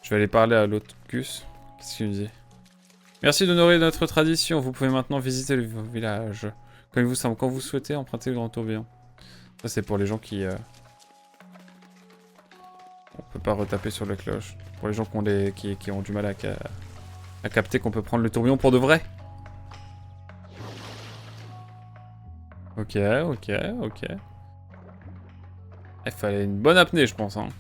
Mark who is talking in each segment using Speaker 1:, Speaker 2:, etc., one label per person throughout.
Speaker 1: Je vais aller parler à l'autre Gus. Qu'est-ce qu'il me dit? Merci d'honorer notre tradition. Vous pouvez maintenant visiter le village. Comme il vous semble, quand vous souhaitez, empruntez le grand tourbillon. Ça, c'est pour les gens qui... On peut pas retaper sur la cloche. Pour les gens qui ont du mal à capter qu'on peut prendre le tourbillon pour de vrai. Ok, ok, ok. Il fallait une bonne apnée, je pense. Hein.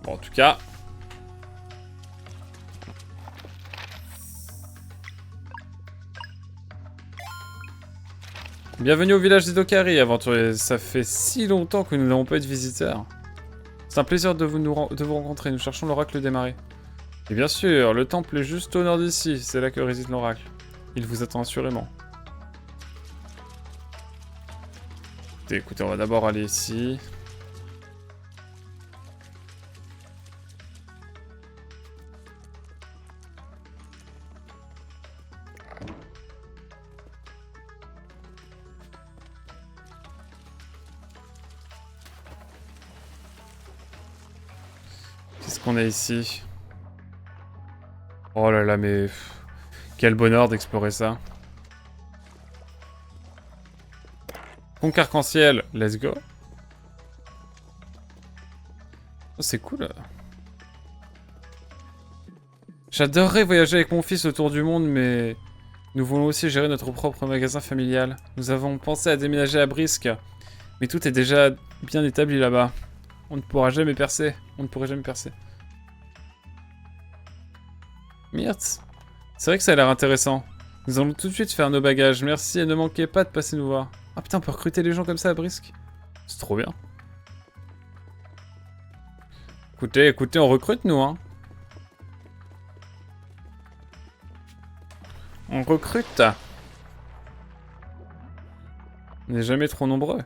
Speaker 1: Bon, en tout cas... Bienvenue au village des Dokari, aventuriers. Ça fait si longtemps que nous n'avons pas eu de visiteurs. C'est un plaisir de vous rencontrer. Nous cherchons l'oracle des marées. Et bien sûr, le temple est juste au nord d'ici. C'est là que réside l'oracle. Il vous attend assurément. Écoutez, on va d'abord aller ici. Qu'est-ce qu'on a ici? Oh là là, mais... Quel bonheur d'explorer ça. Conque arc-en-ciel, let's go. Oh, c'est cool. J'adorerais voyager avec mon fils autour du monde, mais... Nous voulons aussi gérer notre propre magasin familial. Nous avons pensé à déménager à Brisque, mais tout est déjà bien établi là-bas. On ne pourra jamais percer. On ne pourrait jamais percer. Myrthe. C'est vrai que ça a l'air intéressant. Nous allons tout de suite faire nos bagages. Merci et ne manquez pas de passer nous voir. Ah putain, on peut recruter les gens comme ça à Brisque. C'est trop bien. Écoutez, écoutez, on recrute nous, hein. On recrute. On n'est jamais trop nombreux.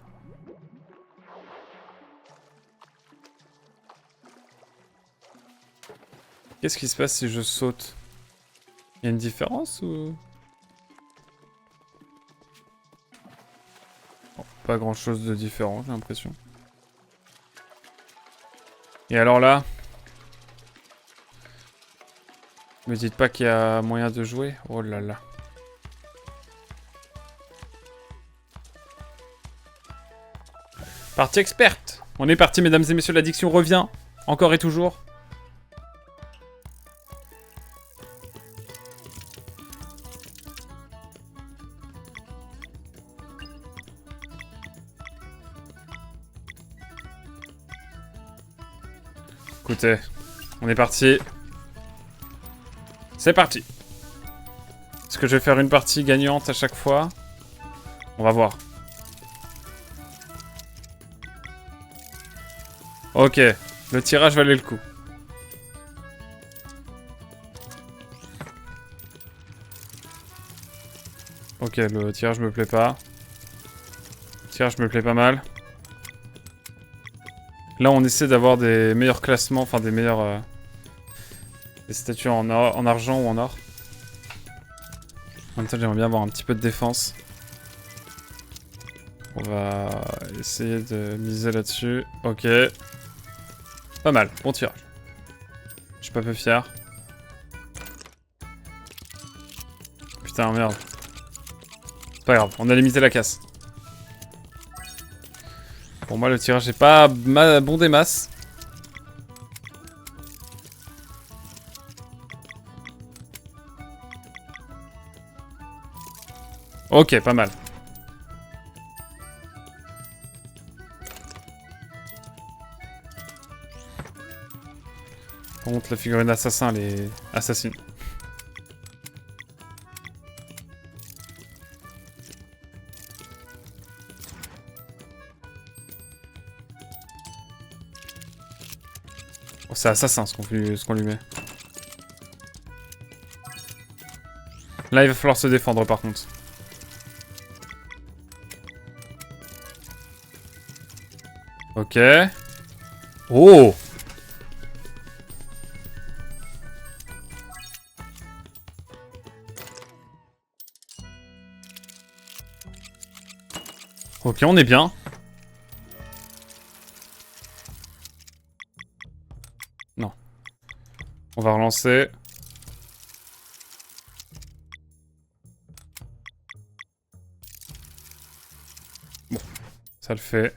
Speaker 1: Qu'est-ce qui se passe si je saute? Il y a une différence ou... Bon, pas grand chose de différent, j'ai l'impression. Et alors là? Me dites pas qu'il y a moyen de jouer? Oh là là. Partie experte! On est parti, mesdames et messieurs, l'addiction revient. Encore et toujours. Écoutez, on est parti. C'est parti. Est-ce que je vais faire une partie gagnante à chaque fois? On va voir. Ok, le tirage valait le coup. Ok, le tirage me plaît pas. Le tirage me plaît pas mal. Là, on essaie d'avoir des meilleurs classements, enfin des meilleurs... des statues en argent ou en or. En même temps, j'aimerais bien avoir un petit peu de défense. On va essayer de miser là-dessus. Ok. Pas mal, bon tirage. Je suis pas peu fier. Putain, merde. Pas grave, on a limité la casse. Pour moi, le tirage est pas bon des masses. Ok, pas mal. Par contre, la figurine assassin, elle est assassine. Oh, c'est assassin ce qu'on lui met. Là, il va falloir se défendre par contre. Ok. Oh! Ok, on est bien. On va relancer. Bon, ça le fait.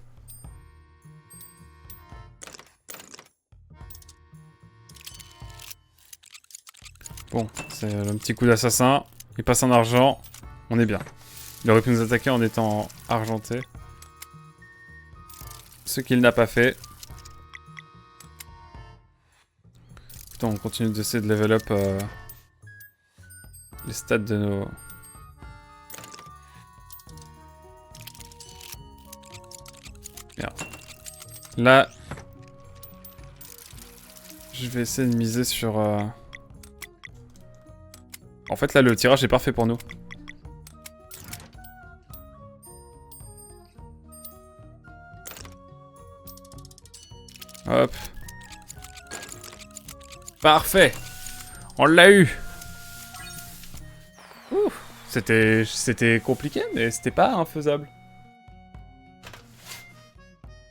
Speaker 1: Bon, c'est un petit coup d'assassin. Il passe en argent. On est bien. Il aurait pu nous attaquer en étant argenté. Ce qu'il n'a pas fait. Putain, on continue d'essayer de level up les stats de nos... Merde. Là... Je vais essayer de miser sur... En fait, là, le tirage est parfait pour nous. Hop. Parfait. On l'a eu. C'était compliqué, mais c'était pas infaisable.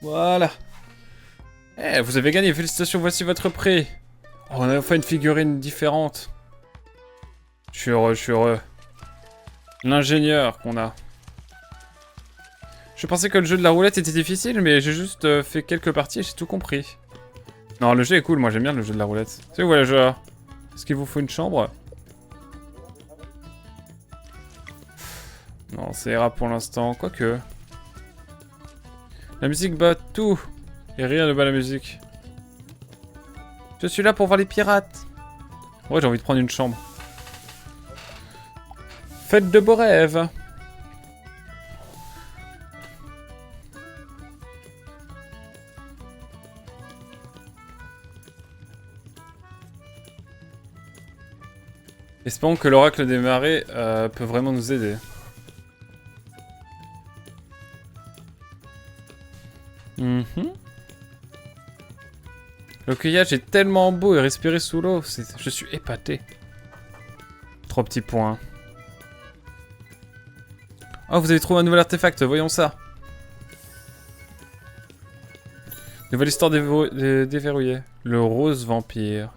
Speaker 1: Voilà. Eh, vous avez gagné, félicitations, voici votre prix. Oh, on a enfin une figurine différente. Je suis heureux, je suis heureux. L'ingénieur qu'on a. Je pensais que le jeu de la roulette était difficile, mais j'ai juste fait quelques parties et j'ai tout compris. Non, le jeu est cool, moi j'aime bien le jeu de la roulette. C'est où, voyageur? Est-ce qu'il vous faut une chambre? Non, ça ira pour l'instant, quoique. La musique bat tout. Et rien ne bat la musique. Je suis là pour voir les pirates. Ouais, j'ai envie de prendre une chambre. Faites de beaux rêves. Espérons que l'oracle des marées peut vraiment nous aider. Le cueillage est tellement beau et respirer sous l'eau, je suis épaté. 3 petits points. Oh, vous avez trouvé un nouvel artefact, voyons ça. Nouvelle histoire déverrouillée. Le rose vampire.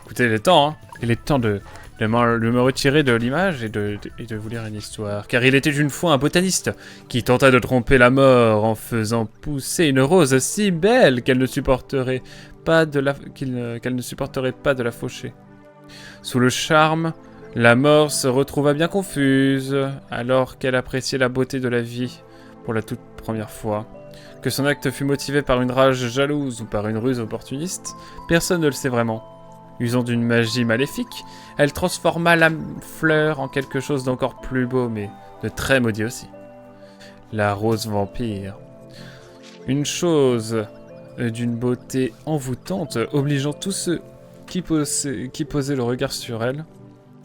Speaker 1: Écoutez, il est temps, hein. Il est temps de me retirer de l'image et de vous lire une histoire. Car il était une fois un botaniste qui tenta de tromper la mort en faisant pousser une rose si belle qu'elle ne supporterait pas de la faucher. Sous le charme, la mort se retrouva bien confuse alors qu'elle appréciait la beauté de la vie pour la toute première fois. Que son acte fut motivé par une rage jalouse ou par une ruse opportuniste, personne ne le sait vraiment. Usant d'une magie maléfique, elle transforma la fleur en quelque chose d'encore plus beau, mais de très maudit aussi. La rose vampire. Une chose d'une beauté envoûtante, obligeant tous ceux qui posaient le regard sur elle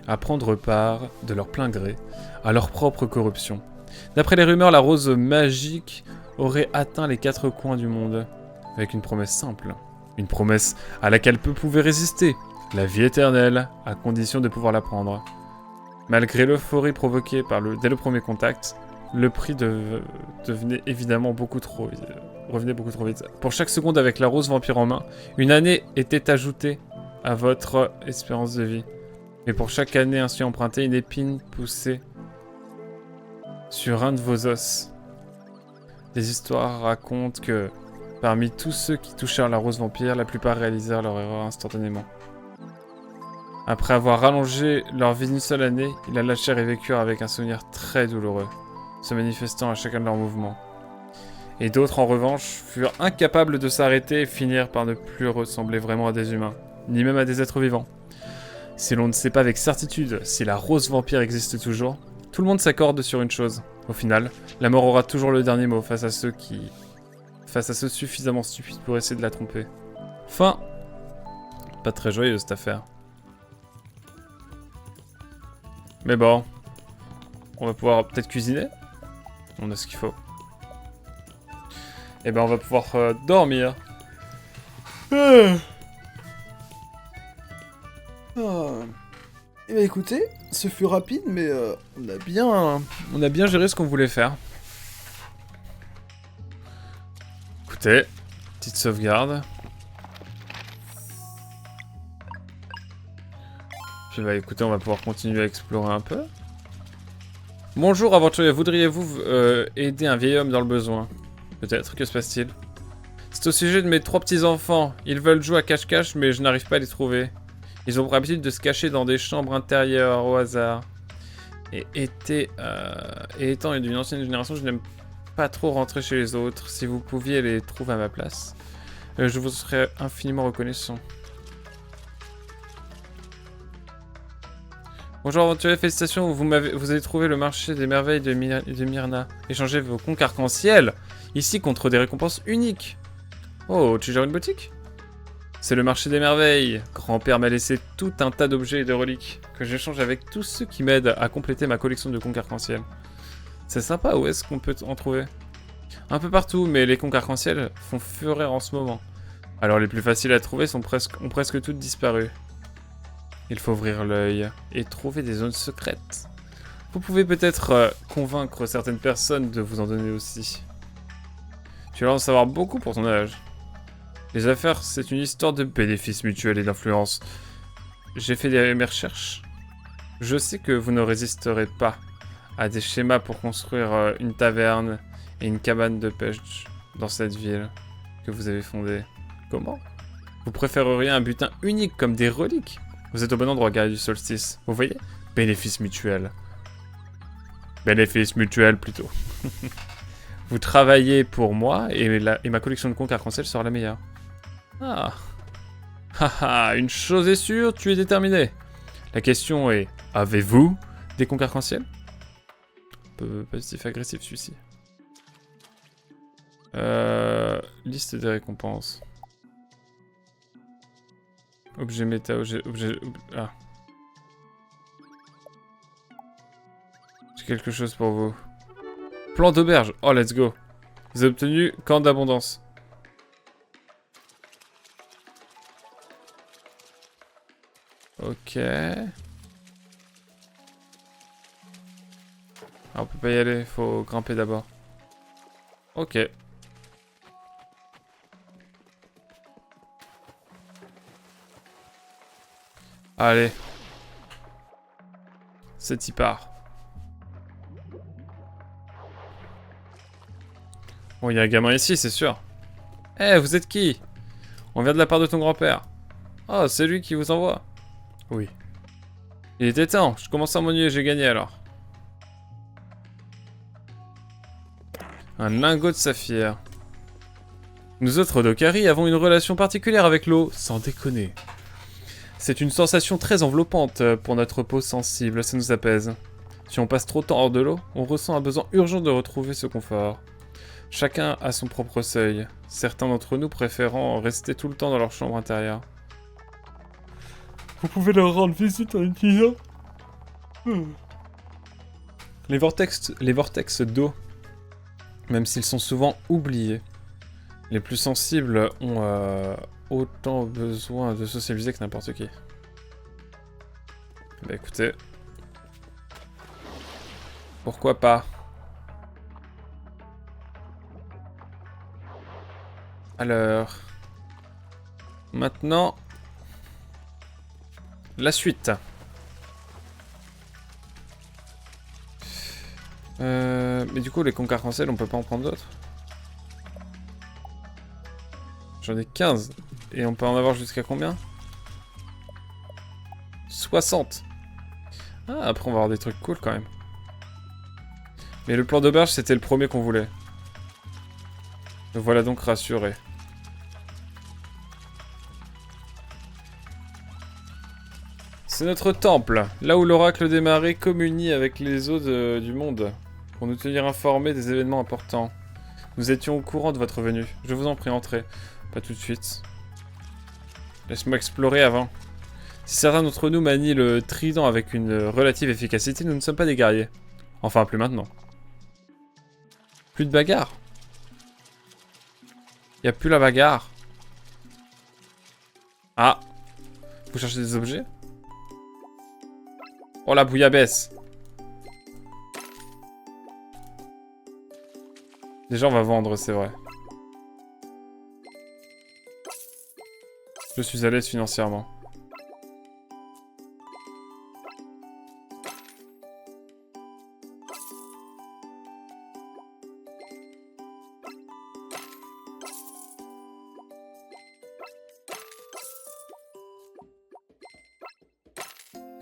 Speaker 1: à prendre part, de leur plein gré, à leur propre corruption. D'après les rumeurs, la rose magique aurait atteint les 4 coins du monde, avec une promesse simple. Une promesse à laquelle peu pouvaient résister. La vie éternelle, à condition de pouvoir la prendre. Malgré l'euphorie provoquée dès le premier contact, le prix revenait beaucoup trop vite. Pour chaque seconde avec la rose vampire en main, une année était ajoutée à votre espérance de vie. Et pour chaque année ainsi empruntée, une épine poussait sur un de vos os. Des histoires racontent que, parmi tous ceux qui touchèrent la rose vampire, la plupart réalisèrent leur erreur instantanément. Après avoir rallongé leur vie d'une seule année, ils la lâchèrent et vécurent avec un souvenir très douloureux, se manifestant à chacun de leurs mouvements. Et d'autres, en revanche, furent incapables de s'arrêter et finirent par ne plus ressembler vraiment à des humains, ni même à des êtres vivants. Si l'on ne sait pas avec certitude si la rose vampire existe toujours, tout le monde s'accorde sur une chose. Au final, la mort aura toujours le dernier mot face à ceux suffisamment stupides pour essayer de la tromper. Fin. Pas très joyeuse cette affaire. Mais bon, on va pouvoir peut-être cuisiner. On a ce qu'il faut. Et ben on va pouvoir dormir.
Speaker 2: Eh ben écoutez, ce fut rapide, mais
Speaker 1: On a bien géré ce qu'on voulait faire. Écoutez, petite sauvegarde. Puis bah écoutez, on va pouvoir continuer à explorer un peu. Bonjour aventurier, voudriez-vous aider un vieil homme dans le besoin? Peut-être, que se passe-t-il? C'est au sujet de mes 3 petits-enfants. Ils veulent jouer à cache-cache, mais je n'arrive pas à les trouver. Ils ont pour habitude de se cacher dans des chambres intérieures au hasard. Et étant d'une ancienne génération, je n'aime pas trop rentrer chez les autres. Si vous pouviez les trouver à ma place, je vous serais infiniment reconnaissant. Bonjour aventurier, félicitations, vous avez trouvé le marché des merveilles de Myrna. Échangez vos conques arc-en-ciel ici contre des récompenses uniques. Oh, tu gères une boutique? C'est le marché des merveilles. Grand-père m'a laissé tout un tas d'objets et de reliques que j'échange avec tous ceux qui m'aident à compléter ma collection de conques arc-en-ciel. C'est sympa, où est-ce qu'on peut en trouver? Un peu partout, mais les conques arc-en-ciel font fureur en ce moment. Alors les plus faciles à trouver ont presque toutes disparu. Il faut ouvrir l'œil et trouver des zones secrètes. Vous pouvez peut-être convaincre certaines personnes de vous en donner aussi. Tu as l'air d'en savoir beaucoup pour ton âge. Les affaires, c'est une histoire de bénéfices mutuels et d'influence. J'ai fait mes recherches. Je sais que vous ne résisterez pas à des schémas pour construire une taverne et une cabane de pêche dans cette ville que vous avez fondée. Comment? Vous préféreriez un butin unique comme des reliques? Vous êtes au bon endroit, guerrier du solstice. Vous voyez? Bénéfice mutuel. Bénéfice mutuel, plutôt. Vous travaillez pour moi et ma collection de conques arc-en-ciel sera la meilleure. Ah. Haha, une chose est sûre, tu es déterminé. La question est, avez-vous des conques arc-en-ciel? Un peu passif-agressif, celui-ci. Liste des récompenses. Objet méta, objet... Ah. J'ai quelque chose pour vous. Plan d'auberge. Oh, let's go. Vous avez obtenu camp d'abondance. Ok. Ah, on peut pas y aller, faut grimper d'abord. Ok. Allez. C'est y part. Bon, il y a un gamin ici, c'est sûr. Eh, vous êtes qui? On vient de la part de ton grand-père. Oh, c'est lui qui vous envoie. Oui. Il était temps, je commence à m'ennuyer, j'ai gagné alors. Un lingot de saphir. Nous autres Dokari avons une relation particulière avec l'eau, sans déconner. C'est une sensation très enveloppante pour notre peau sensible, ça nous apaise. Si on passe trop de temps hors de l'eau, on ressent un besoin urgent de retrouver ce confort. Chacun a son propre seuil, certains d'entre nous préférant rester tout le temps dans leur chambre intérieure. Vous pouvez leur rendre visite en utilisant les vortex d'eau, même s'ils sont souvent oubliés. Les plus sensibles ont autant besoin de socialiser que n'importe qui. Bah écoutez, pourquoi pas? Alors, maintenant, la suite. Mais du coup, les conques arc-en-ciel, on peut pas en prendre d'autres? J'en ai 15. Et on peut en avoir jusqu'à combien? 60. Ah, après on va avoir des trucs cool quand même. Mais le plan d'auberge, c'était le premier qu'on voulait. Me voilà donc rassuré. C'est notre temple, là où l'oracle des marées communie avec les eaux du monde, pour nous tenir informés des événements importants. Nous étions au courant de votre venue. Je vous en prie, entrez. Pas tout de suite. Laisse-moi explorer avant. Si certains d'entre nous manient le trident avec une relative efficacité, nous ne sommes pas des guerriers. Enfin, plus maintenant. Plus de bagarre. Y a plus la bagarre. Ah. Vous cherchez des objets? Oh la bouillabaisse. Déjà on va vendre, c'est vrai. Je suis à l'aise financièrement.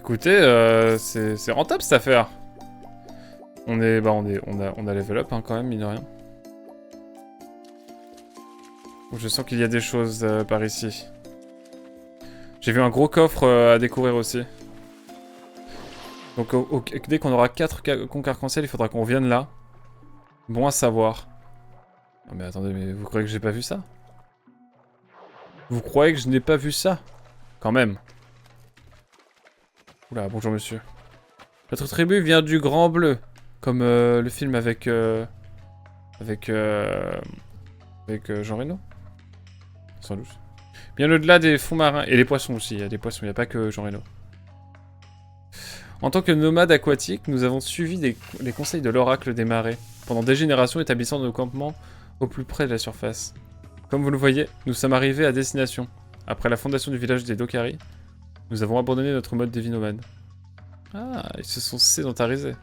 Speaker 1: Écoutez, c'est rentable cette affaire. On a level up hein, quand même, mine de rien. Je sens qu'il y a des choses par ici. J'ai vu un gros coffre à découvrir aussi. Donc dès qu'on aura 4 conques arc-en-ciel, il faudra qu'on vienne là. Bon à savoir. Non mais attendez, mais vous croyez que j'ai pas vu ça? Vous croyez que je n'ai pas vu ça? Quand même. Oula, bonjour monsieur. Notre tribu vient du Grand Bleu. Comme le film avec Jean Reno. Sans doute. Bien au-delà des fonds marins. Et les poissons aussi. Il y a des poissons, il n'y a pas que Jean Reno. En tant que nomades aquatiques, nous avons suivi les conseils de l'oracle des marais, pendant des générations établissant nos campements au plus près de la surface. Comme vous le voyez, nous sommes arrivés à destination. Après la fondation du village des Dokari, nous avons abandonné notre mode de vie nomade. Ah, ils se sont sédentarisés.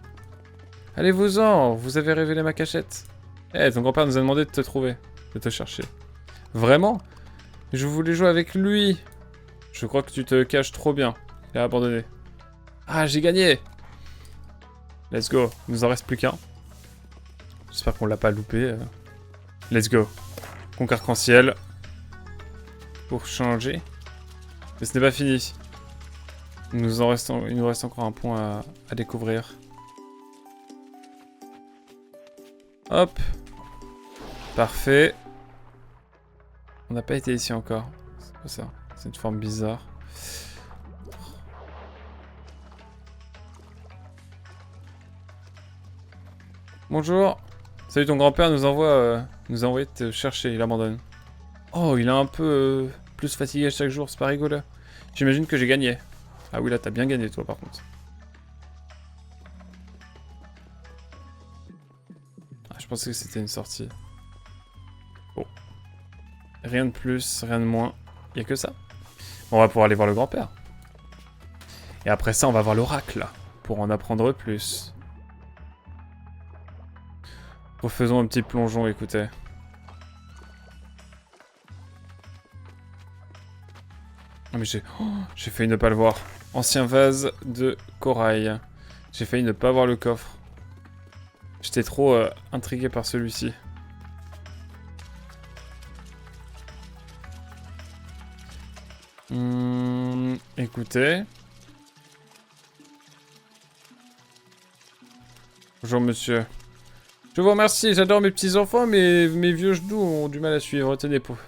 Speaker 1: Allez-vous-en, vous avez révélé ma cachette. Eh, ton grand-père nous a demandé de te trouver, de te chercher. Vraiment? Je voulais jouer avec lui. Je crois que tu te caches trop bien. Il a abandonné. Ah, j'ai gagné! Let's go. Il nous en reste plus qu'un. J'espère qu'on l'a pas loupé. Let's go. Conque arc-en-ciel. Pour changer. Mais ce n'est pas fini. Il nous reste encore un point à découvrir. Hop. Parfait. On n'a pas été ici encore. C'est quoi ça? C'est une forme bizarre. Bonjour. Salut, ton grand-père nous a envoyé te chercher, il abandonne. Oh, il est un peu plus fatigué chaque jour, c'est pas rigolo. J'imagine que j'ai gagné. Ah oui, là, t'as bien gagné, toi, par contre. Ah, je pensais que c'était une sortie. Bon. Rien de plus, rien de moins. Y a que ça. Bon, on va pouvoir aller voir le grand-père. Et après ça, on va voir l'oracle, pour en apprendre plus. Refaisons un petit plongeon, écoutez. Ah mais j'ai failli ne pas le voir. Ancien vase de corail. J'ai failli ne pas voir le coffre. J'étais trop intrigué par celui-ci. Écoutez. Bonjour monsieur. Je vous remercie, j'adore mes petits-enfants, mais mes vieux genoux ont du mal à suivre. Tenez pour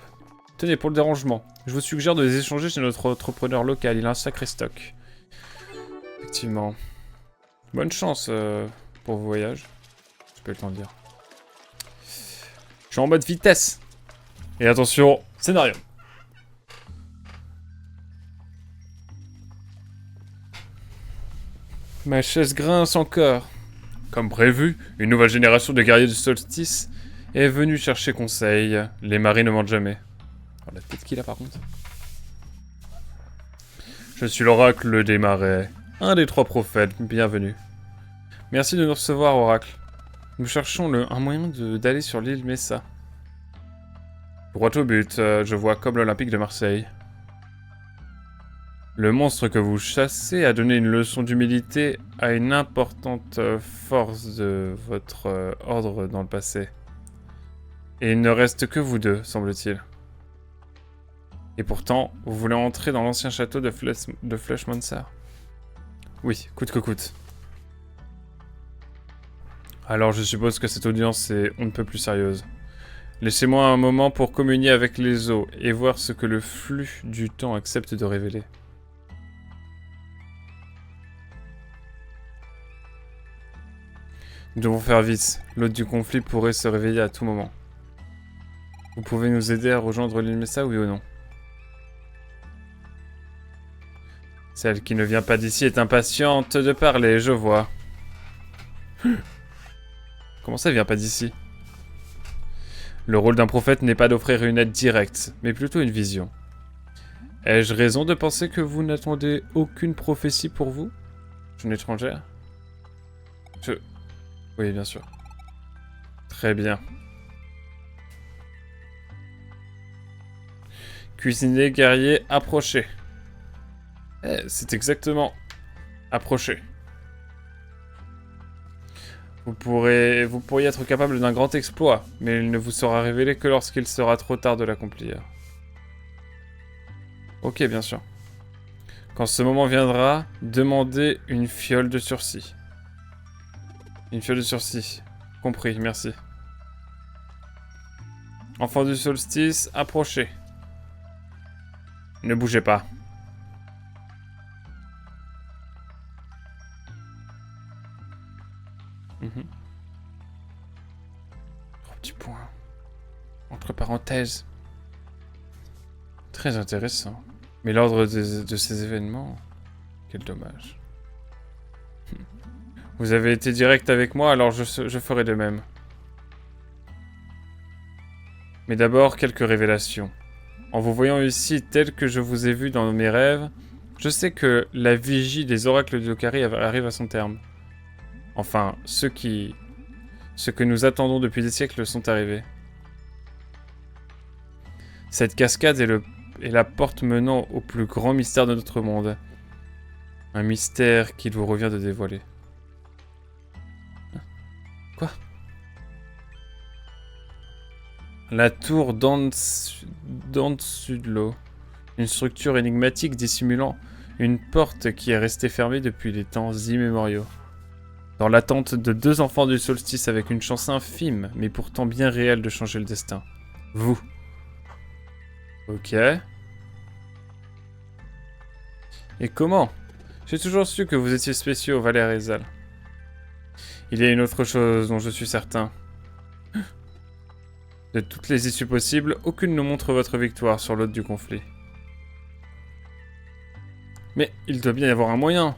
Speaker 1: le dérangement. Je vous suggère de les échanger chez notre entrepreneur local, il a un sacré stock. Effectivement. Bonne chance pour vos voyages. J'ai pas eu le temps de dire. Je suis en mode vitesse. Et attention, scénario. Ma chaise grince encore. Comme prévu, une nouvelle génération de guerriers du solstice est venue chercher conseil. Les maris ne mentent jamais. Oh, la tête qu'il a par contre. Je suis l'oracle des marais, un des 3 prophètes, bienvenue. Merci de nous recevoir, oracle. Nous cherchons un moyen d'aller sur l'île Messa. Droit au but, je vois comme l'Olympique de Marseille. Le monstre que vous chassez a donné une leçon d'humilité à une importante force de votre ordre dans le passé. Et il ne reste que vous deux, semble-t-il. Et pourtant, vous voulez entrer dans l'ancien château de Fleshmonster. Oui, coûte que coûte. Alors je suppose que cette audience est on ne peut plus sérieuse. Laissez-moi un moment pour communier avec les eaux et voir ce que le flux du temps accepte de révéler. Nous devons faire vite. L'hôte du conflit pourrait se réveiller à tout moment. Vous pouvez nous aider à rejoindre l'île Messa, oui ou non? Celle qui ne vient pas d'ici est impatiente de parler, je vois. Comment ça, elle vient pas d'ici? Le rôle d'un prophète n'est pas d'offrir une aide directe, mais plutôt une vision. Ai-je raison de penser que vous n'attendez aucune prophétie pour vous? Une étrangère? Oui, bien sûr. Très bien. Cuisinier, guerrier, approchez. C'est exactement Approchez. Vous pourriez être capable d'un grand exploit, mais il ne vous sera révélé que lorsqu'il sera trop tard de l'accomplir. Ok, bien sûr. Quand ce moment viendra, demandez une fiole de sursis. Une fiole de sursis. Compris, merci. Enfant du solstice, approchez. Ne bougez pas. Mhm. 3 petits points. Entre parenthèses. Très intéressant. Mais l'ordre de ces événements... Quel dommage. Vous avez été direct avec moi, alors je ferai de même. Mais d'abord, quelques révélations. En vous voyant ici tel que je vous ai vu dans mes rêves, je sais que la vigie des oracles d'Okari arrive à son terme. Enfin, ce que nous attendons depuis des siècles sont arrivés. Cette cascade est la porte menant au plus grand mystère de notre monde. Un mystère qu'il vous revient de dévoiler. Quoi? La tour d'Ansudlo. Une structure énigmatique dissimulant une porte qui est restée fermée depuis les temps immémoriaux. Dans l'attente de 2 enfants du solstice avec une chance infime, mais pourtant bien réelle de changer le destin. Vous. Ok. Et comment? J'ai toujours su que vous étiez spéciaux au Valais Rezal. Il y a une autre chose dont je suis certain. De toutes les issues possibles, aucune ne montre votre victoire sur l'autre du conflit. Mais il doit bien y avoir un moyen.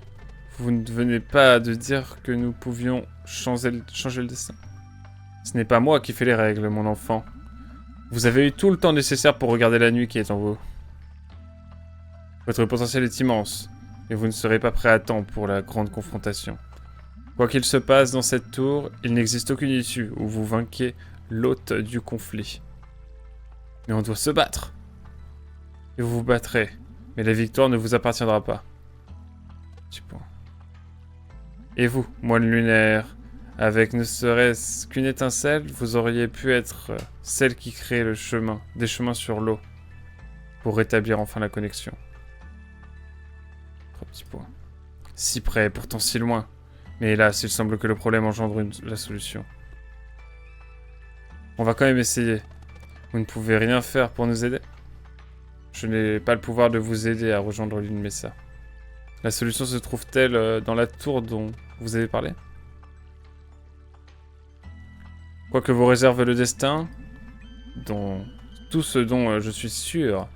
Speaker 1: Vous ne venez pas de dire que nous pouvions changer le destin. Ce n'est pas moi qui fais les règles, mon enfant. Vous avez eu tout le temps nécessaire pour regarder la nuit qui est en vous. Votre potentiel est immense, et vous ne serez pas prêt à temps pour la grande confrontation. Quoi qu'il se passe dans cette tour, il n'existe aucune issue où vous vainquez l'hôte du conflit. Mais on doit se battre. Et vous vous battrez, mais la victoire ne vous appartiendra pas. Petit point. Et vous, moine lunaire, avec ne serait-ce qu'une étincelle, vous auriez pu être celle qui crée des chemins sur l'eau, pour rétablir enfin la connexion. 3 petits points. Si près, pourtant si loin. Mais hélas, il semble que le problème engendre la solution. On va quand même essayer. Vous ne pouvez rien faire pour nous aider? Je n'ai pas le pouvoir de vous aider à rejoindre l'île Messa. La solution se trouve-t-elle dans la tour dont vous avez parlé? Quoi que vous réserve le destin, tout ce dont je suis sûr,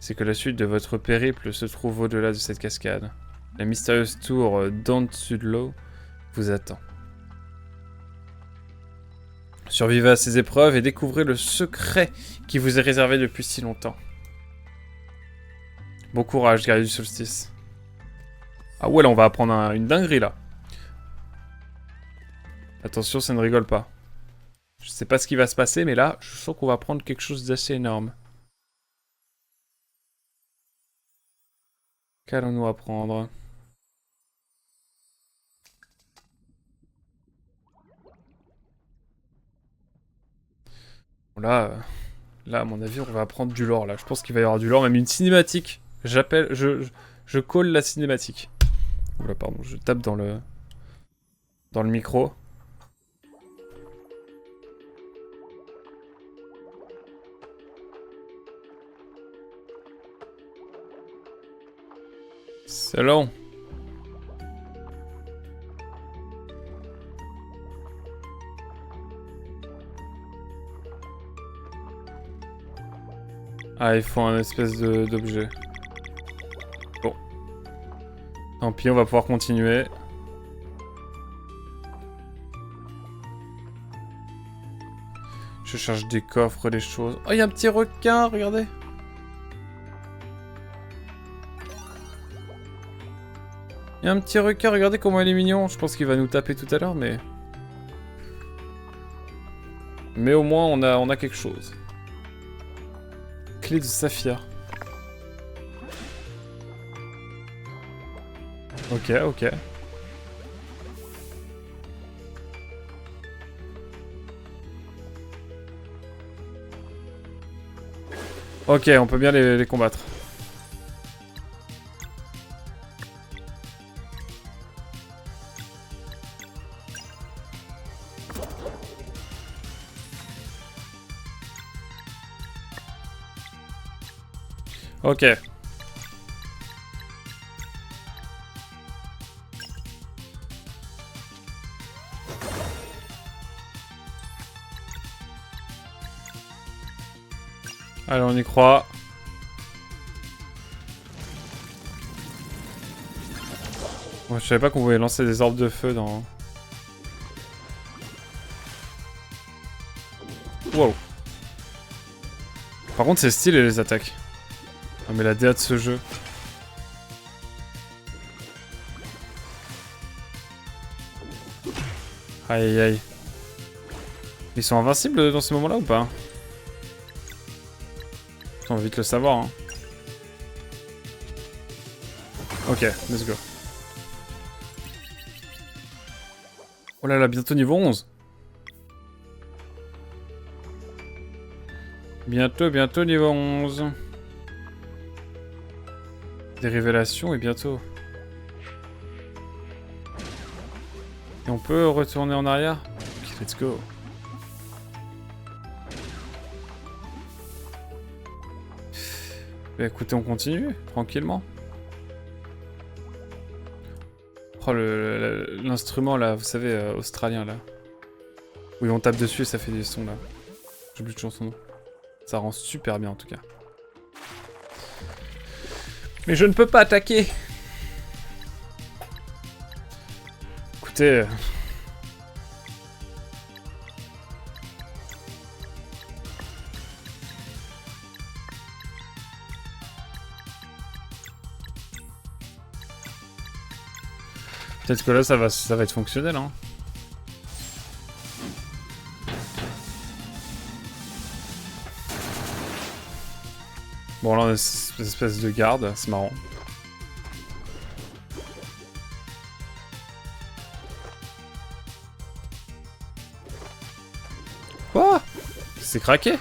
Speaker 1: c'est que la suite de votre périple se trouve au-delà de cette cascade. La mystérieuse tour d'Ansudlo vous attend. Survivez à ces épreuves et découvrez le secret qui vous est réservé depuis si longtemps. Bon courage, guerrier du solstice. Ah ouais, là on va apprendre une dinguerie là. Attention, ça ne rigole pas. Je sais pas ce qui va se passer, mais là, je sens qu'on va apprendre quelque chose d'assez énorme. Qu'allons-nous apprendre? Bon, là, à mon avis, on va apprendre du lore, là. Je pense qu'il va y avoir du lore, même une cinématique. Je colle la cinématique. Oula, pardon, je tape dans le micro. C'est long. Ah, il faut un espèce d'objet. Bon. Tant pis, on va pouvoir continuer. Je cherche des coffres, des choses. Oh, il y a un petit requin, regardez. Il y a un petit requin, regardez comment il est mignon. Je pense qu'il va nous taper tout à l'heure, mais... Mais au moins, on a quelque chose. Clé de saphir. Ok, ok. Ok, on peut bien les combattre. Ok. Allez, on y croit. Moi, je savais pas qu'on pouvait lancer des orbes de feu dans... Wow. Par contre, c'est stylé les attaques. Ah, mais la DA de ce jeu. Aïe aïe aïe. Ils sont invincibles dans ces moments-là ou pas? On va vite le savoir. Hein. Ok, let's go. Oh là là, bientôt niveau 11. Bientôt niveau 11. Des révélations et bientôt. Et on peut retourner en arrière? Ok, let's go. Bah écoutez, on continue, tranquillement. Oh, l'instrument là, vous savez, australien là. Oui, on tape dessus et ça fait des sons là. J'oublie toujours son nom. Ça rend super bien en tout cas. Mais je ne peux pas attaquer. Écoutez... Peut-être que là ça va être fonctionnel hein. Bon là on a cette espèce de garde, c'est marrant. Quoi? C'est craqué?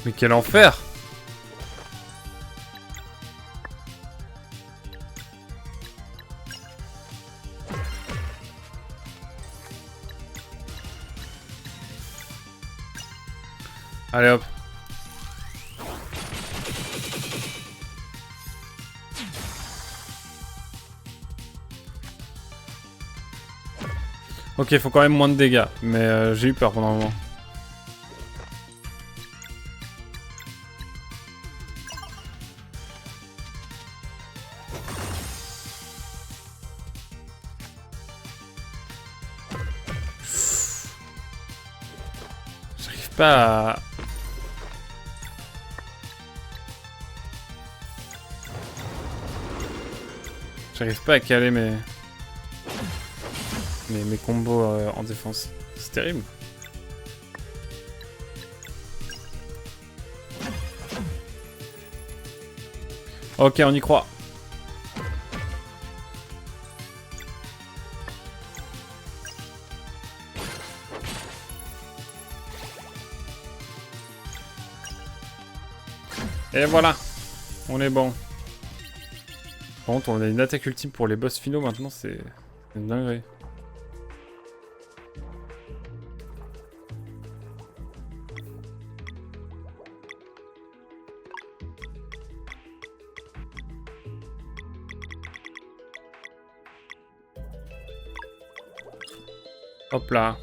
Speaker 1: Mais quel enfer! Allez hop. Ok, faut quand même moins de dégâts, mais j'ai eu peur pendant un moment. J'arrive pas à... J'arrive pas à caler mes combos en défense. C'est terrible. Ok, on y croit. Et voilà. On est bon. Par contre, on a une attaque ultime pour les boss finaux maintenant, c'est une dinguerie. Hop là.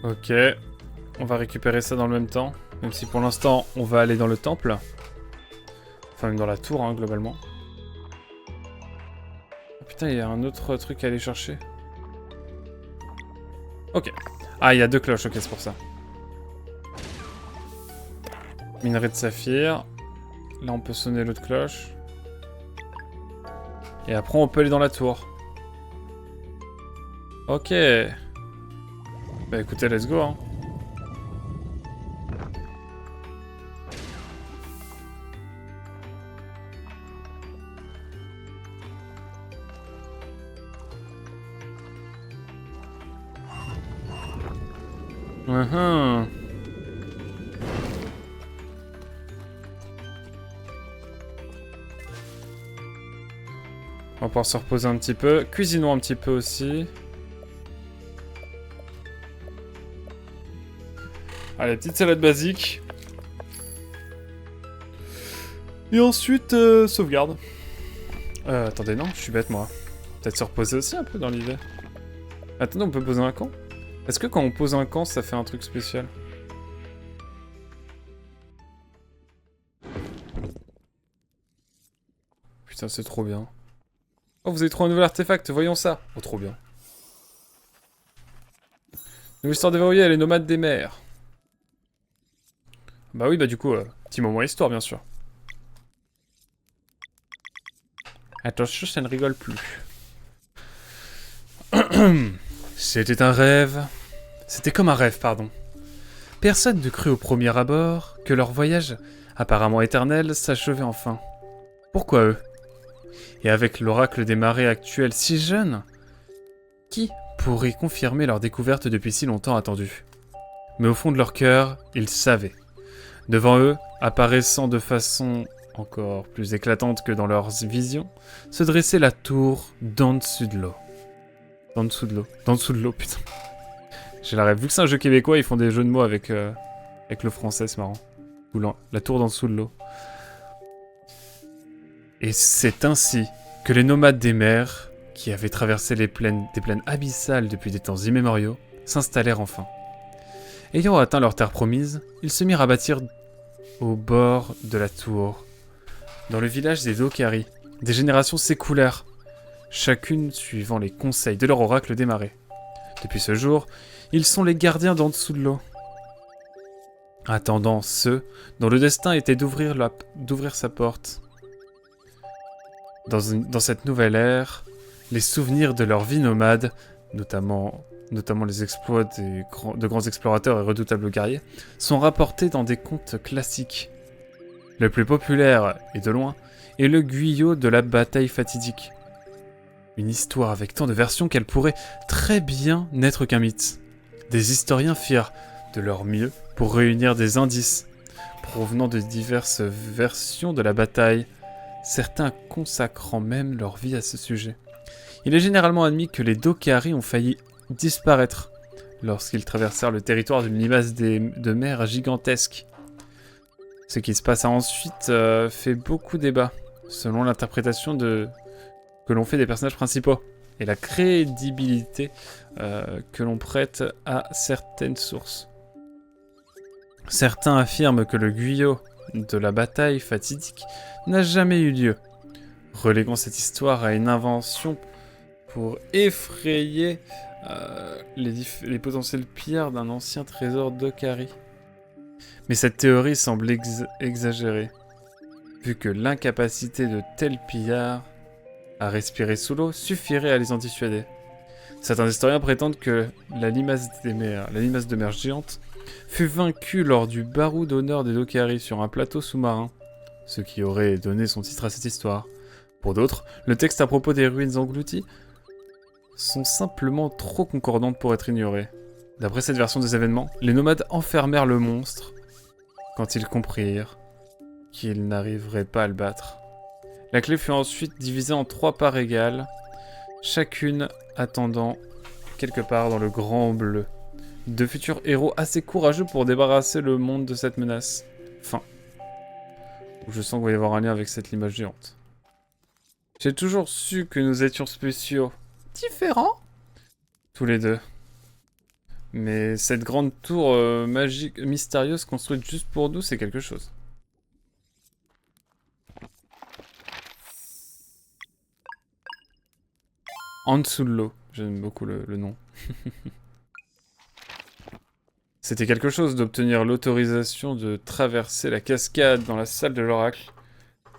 Speaker 1: Ok. On va récupérer ça dans le même temps. Même si pour l'instant, on va aller dans le temple. Enfin, même dans la tour, hein, globalement. Oh, putain, il y a un autre truc à aller chercher. Ok. Ah, il y a 2 cloches, ok, c'est pour ça. Minerai de saphir. Là, on peut sonner l'autre cloche. Et après, on peut aller dans la tour. Ok. Bah écoutez, let's go, hein. On va pouvoir se reposer un petit peu. Cuisinons un petit peu aussi. Allez, petite salade basique. Et ensuite, sauvegarde. Attendez, non, je suis bête, moi. Peut-être se reposer aussi un peu dans l'idée. Attendez, on peut poser un camp? Est-ce que quand on pose un camp, ça fait un truc spécial? Putain, c'est trop bien. Oh, vous avez trouvé un nouvel artefact, voyons ça. Oh, trop bien. Nouvelle histoire déverrouillée, les nomades des mers. Bah oui, bah du coup, petit moment histoire, bien sûr. Attention, ça ne rigole plus. C'était un rêve. C'était comme un rêve, pardon. Personne ne crut au premier abord que leur voyage, apparemment éternel, s'achevait enfin. Pourquoi eux? Et avec l'oracle des marées actuel si jeune, qui pourrait confirmer leur découverte depuis si longtemps attendue? Mais au fond de leur cœur, ils savaient. Devant eux, apparaissant de façon encore plus éclatante que dans leurs visions, se dressait la tour d'en dessous de l'eau. D'en dessous de l'eau. D'en dessous de l'eau, putain. J'ai la rêve. Vu que c'est un jeu québécois, ils font des jeux de mots avec le français, c'est marrant. Ou la tour d'en dessous de l'eau. Et c'est ainsi que les nomades des mers, qui avaient traversé des plaines abyssales depuis des temps immémoriaux, s'installèrent enfin. Ayant atteint leur terre promise, ils se mirent à bâtir au bord de la tour. Dans le village des Dokari, des générations s'écoulèrent, chacune suivant les conseils de leur oracle des marées. Depuis ce jour, ils sont les gardiens d'en dessous de l'eau, attendant ceux dont le destin était d'ouvrir sa porte. Dans cette nouvelle ère, les souvenirs de leur vie nomade, notamment les exploits de grands explorateurs et redoutables guerriers, sont rapportés dans des contes classiques. Le plus populaire, et de loin, est le Guyot de la bataille fatidique. Une histoire avec tant de versions qu'elle pourrait très bien n'être qu'un mythe. Des historiens firent de leur mieux pour réunir des indices provenant de diverses versions de la bataille, certains consacrant même leur vie à ce sujet. Il est généralement admis que les Dokari ont failli disparaître lorsqu'ils traversèrent le territoire d'une limace de mer gigantesque. Ce qui se passa ensuite fait beaucoup débat, selon l'interprétation que l'on fait des personnages principaux, et la crédibilité que l'on prête à certaines sources. Certains affirment que le Guyot de la bataille fatidique n'a jamais eu lieu, reléguant cette histoire à une invention pour effrayer les potentiels pillards d'un ancien trésor d'Okari. Mais cette théorie semble exagérée, vu que l'incapacité de tels pillards à respirer sous l'eau suffirait à les en dissuader. Certains historiens prétendent que la limace de mer géante, fut vaincue lors du barou d'honneur des Dokari sur un plateau sous-marin, ce qui aurait donné son titre à cette histoire. Pour d'autres, le texte à propos des ruines englouties sont simplement trop concordantes pour être ignorées. D'après cette version des événements, les nomades enfermèrent le monstre quand ils comprirent qu'ils n'arriveraient pas à le battre. La clé fut ensuite divisée en 3 parts égales, chacune attendant quelque part dans le grand bleu. De futurs héros assez courageux pour débarrasser le monde de cette menace. Fin. Je sens qu'il va y avoir un lien avec cette limace géante. J'ai toujours su que nous étions spéciaux. Différents tous les deux. Mais cette grande tour magique, mystérieuse, construite juste pour nous, c'est quelque chose. En dessous de l'eau. J'aime beaucoup le nom. C'était quelque chose d'obtenir l'autorisation de traverser la cascade dans la salle de l'oracle.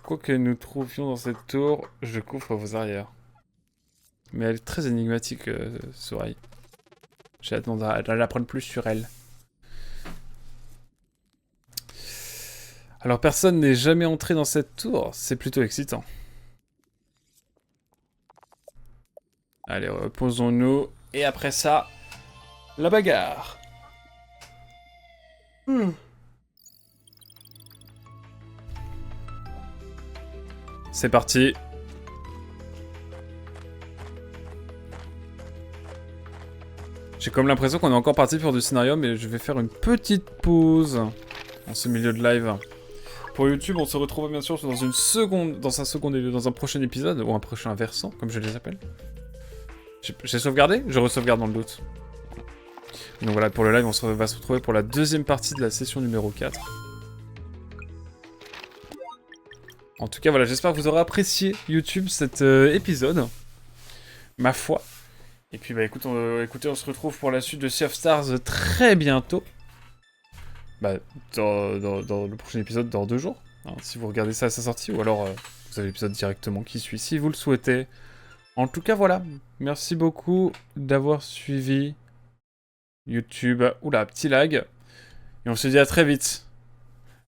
Speaker 1: Quoi que nous trouvions dans cette tour, je couvre vos arrières. Mais elle est très énigmatique, Soraï. J'ai hâte d'en apprendre plus sur elle. Alors personne n'est jamais entré dans cette tour, c'est plutôt excitant. Allez, reposons-nous, et après ça, la bagarre. C'est parti. J'ai comme l'impression qu'on est encore parti pour du scénario, mais je vais faire une petite pause en ce milieu de live. Pour YouTube, on se retrouve bien sûr dans un prochain épisode, ou un prochain versant, comme je les appelle. J'ai sauvegardé? Je re-sauvegarde dans le doute. Donc voilà, pour le live, va se retrouver pour la deuxième partie de la session numéro 4. En tout cas, voilà, j'espère que vous aurez apprécié YouTube cet épisode. Ma foi. Et puis, bah écoutez, on se retrouve pour la suite de Sea of Stars très bientôt. Bah, dans le prochain épisode, dans 2 jours. Hein, si vous regardez ça à sa sortie, ou alors vous avez l'épisode directement qui suit, si vous le souhaitez. En tout cas, voilà. Merci beaucoup d'avoir suivi YouTube. Oula, petit lag. Et on se dit à très vite.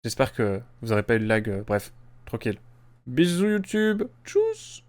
Speaker 1: J'espère que vous n'aurez pas eu de lag. Bref, tranquille. Bisous YouTube. Tchuss.